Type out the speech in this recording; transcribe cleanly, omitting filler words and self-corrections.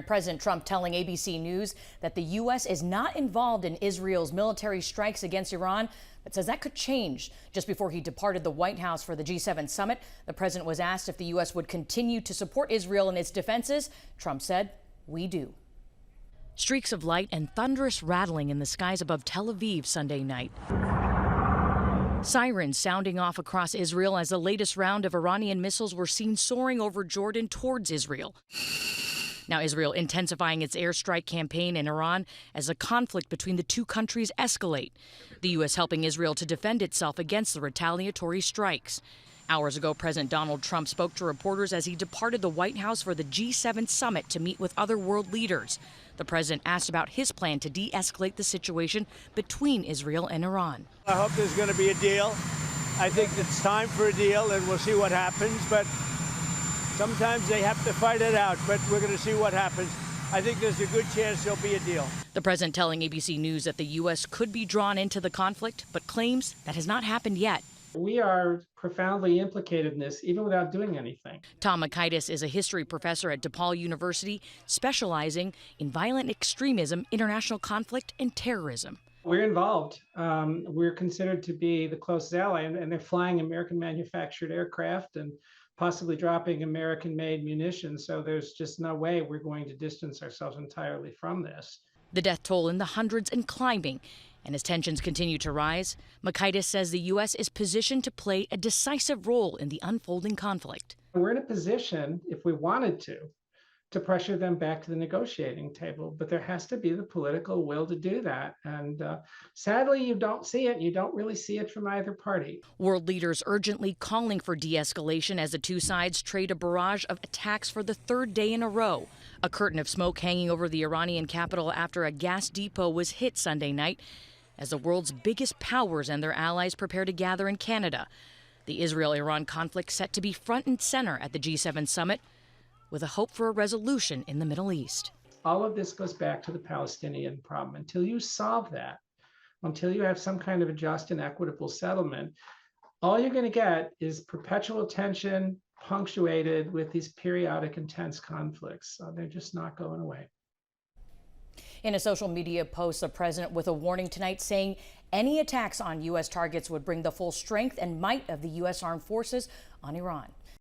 President Trump telling ABC News that the U.S. is not involved in Israel's military strikes against Iran, but says that could change. Just before he departed the White House for the G7 summit, the president was asked if the U.S. would continue to support Israel in its defenses. Trump said, "We do." Streaks of light and thunderous rattling in the skies above Tel Aviv Sunday night. Sirens sounding off across Israel as the latest round of Iranian missiles were seen soaring over Jordan towards Israel. Now Israel intensifying its airstrike campaign in Iran as the conflict between the two countries escalate. The U.S. helping Israel to defend itself against the retaliatory strikes. Hours ago, President Donald Trump spoke to reporters as he departed the White House for the G7 summit to meet with other world leaders. The president asked about his plan to de-escalate the situation between Israel and Iran. I hope there's going to be a deal. I think it's time for a deal, and we'll see what happens. But sometimes they have to fight it out, but we're going to see what happens. I think there's a good chance there'll be a deal. The president telling ABC News that the U.S. could be drawn into the conflict, but claims that has not happened yet. We are profoundly implicated in this, even without doing anything. Tom Makaitis is a history professor at DePaul University, specializing in violent extremism, international conflict, and terrorism. We're involved. We're considered to be the closest ally, and they're flying American-manufactured aircraft and possibly dropping American-made munitions. So there's just no way we're going to distance ourselves entirely from this. The death toll in the hundreds and climbing. And as tensions continue to rise, Makaitis says the U.S. is positioned to play a decisive role in the unfolding conflict. We're in a position, if we wanted to pressure them back to the negotiating table. But there has to be the political will to do that. And sadly, you don't see it. You don't really see it from either party. World leaders urgently calling for de-escalation as the two sides trade a barrage of attacks for the third day in a row. A curtain of smoke hanging over the Iranian capital after a gas depot was hit Sunday night, as the world's biggest powers and their allies prepare to gather in Canada. The Israel-Iran conflict set to be front and center at the G7 summit, with a hope for a resolution in the Middle East. All of this goes back to the Palestinian problem. Until you solve that, until you have some kind of a just and equitable settlement, all you're going to get is perpetual tension punctuated with these periodic intense conflicts. So they're just not going away. In a social media post, the president with a warning tonight saying any attacks on U.S. targets would bring the full strength and might of the U.S. armed forces on Iran.